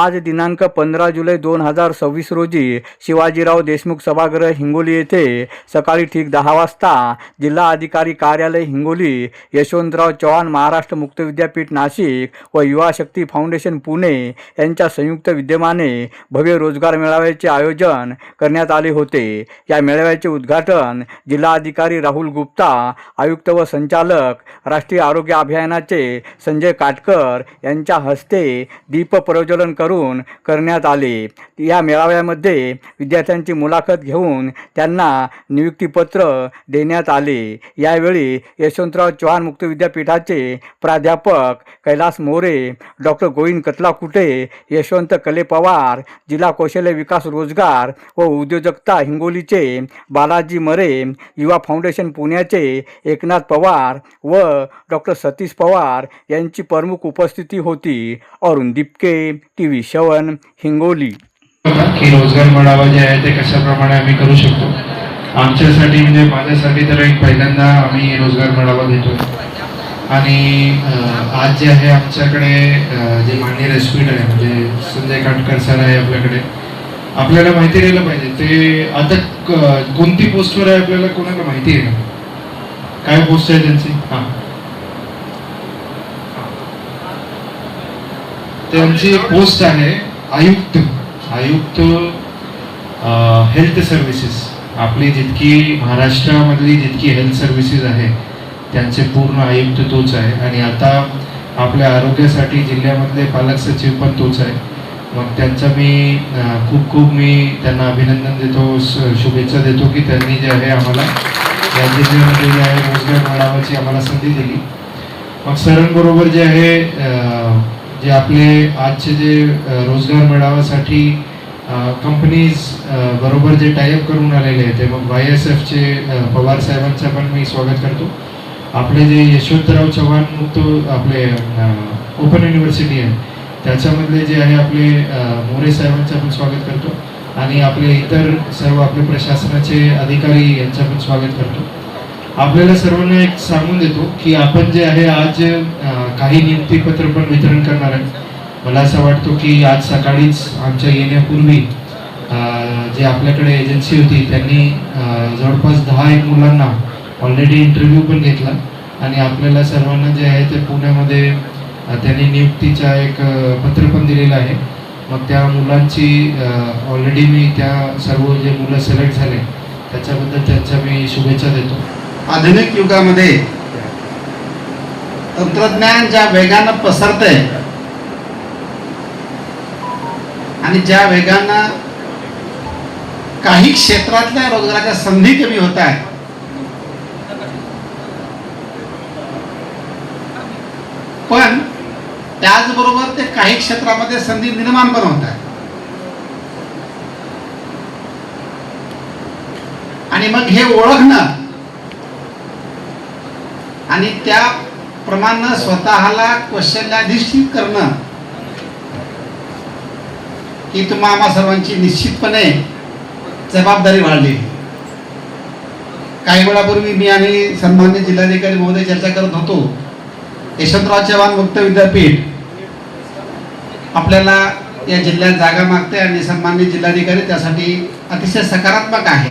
आज दिनांक 15 जुलै 2026 रोजी शिवाजीराव देशमुख सभागृह हिंगोली येथे सकाळी ठीक 10 वाजता जिल्हा अधिकारी कार्यालय हिंगोली, यशवंतराव चव्हाण महाराष्ट्र मुक्त विद्यापीठ नाशिक व युवा शक्ती फाउंडेशन पुणे यांच्या संयुक्त विद्यमाने भव्य रोजगार मेळाव्याचे आयोजन करण्यात आले होते। या मेळाव्याचे उद्घाटन जिल्हाधिकारी राहुल गुप्ता, आयुक्त व संचालक राष्ट्रीय आरोग्य अभियानाचे संजय काटकर यांच्या हस्ते दीप प्रज्वलन करून करण्यात आले। या मेळाव्यामध्ये विद्यार्थ्यांची मुलाखत घेऊन त्यांना नियुक्तीपत्र देण्यात आले। यावेळी यशवंतराव चव्हाण मुक्त विद्यापीठाचे प्राध्यापक कैलास मोरे, डॉक्टर गोविंद कटलाकुटे, यशवंत कले पवार, जिल्हा कौशल्य विकास रोजगार व उद्योजकता हिंगोलीचे बालाजी मरे, युवा फाउंडेशन पुण्याचे एकनाथ पवार व डॉक्टर सतीश पवार यांची प्रमुख उपस्थिती होती। अरुण दिपके, TV 7 हिंगोली। की रोजगार मेळावा जे आहे ते कशाप्रमाणे आम्ही करू शकतो। आमच्यासाठी म्हणजे माझ्यासाठी तर एक पहिल्यांदा आम्ही रोजगार मेळावा घेतो आणि आज जे आहे आमच्याकडे जे माननीय रेस्पिट आहे म्हणजे संजय काटकर सर आहे आपल्याकडे। आपल्याला माहिती राहिलं पाहिजे ते आता कोणती पोस्टवर आहे आपल्याला कोणाला माहिती आहे काय पोस्ट आहे त्यांची? त्यांची पोस्ट आहे आयुक्त हेल्थ सर्व्हिसेस। आपली जितकी महाराष्ट्रामधली जितकी हेल्थ सर्व्हिसेस आहे त्यांचे पूर्ण आयुक्त तोच आहे आणि आता आपल्या आरोग्यासाठी जिल्ह्यामधले पालक सचिव पण तोच आहे। मग त्यांचा मी खूप त्यांना अभिनंदन देतो, शुभेच्छा देतो की त्यांनी जे आहे आम्हाला या जिल्ह्यामध्ये जे आहे रोजगार मेळाव्याची आम्हाला संधी दिली। मग सरांबरोबर जे आहे जे आपले आजचे जे रोजगार मेळाव्यासाठी कंपनीज बरोबर जे टायअप करून आलेले आहेत ते मग YSFचे पवार साहेबांचं पण मी स्वागत करतो। आपले जे यशवंतराव चव्हाण मुक्त आपले ओपन युनिव्हर्सिटी आहे त्याच्यामधले जे आहे आपले मोरे साहेबांचं पण स्वागत करतो आणि आपले इतर सर्व आपले प्रशासनाचे अधिकारी यांचं पण स्वागत करतो। आपल्याला सर्वांना एक सांगून देतो की आपण जे आहे आज काही नियुक्तीपत्र पण वितरण करणार आहे। मला असं वाटतं की आज सकाळीच आमच्या येण्यापूर्वी जे आपल्याकडे एजन्सी होती त्यांनी जवळपास 10 मुलांना ऑलरेडी इंटरव्ह्यू पण घेतला आणि आपल्याला सर्वांना जे आहे ते पुण्यामध्ये त्यांनी नियुक्तीचा एक पत्र पण दिलेलं आहे। मग त्या मुलांची ऑलरेडी मी त्या सर्व जे मुलं सिलेक्ट झाले त्याच्याबद्दल त्यांच्या मी शुभेच्छा देतो। आधुनिक युगामध्ये तंत्रज्ञान ज्या वेगानं पसरतंय आणि ज्या वेगानं काही क्षेत्रातल्या रोजगाराच्या संधी कमी होत आहेत, पण त्याचबरोबर ते काही क्षेत्रामध्ये संधी निर्माण पण होत आहेत आणि मग हे ओळखणं आणि त्याप्रमाणे स्वतःला कौशल्याधिष्ठित करणं ही तुम्हा आम्हा सर्वांची निश्चितपणे जबाबदारी वाढली। काही वेळापूर्वी मी आणि सन्माननीय जिल्हाधिकारी महोदय चर्चा करत होतो। यशवंतराव चव्हाण मुक्त विद्यापीठ आपल्याला या जिल्ह्यात जागा मागते आणि सन्माननीय जिल्हाधिकारी त्यासाठी अतिशय सकारात्मक आहे।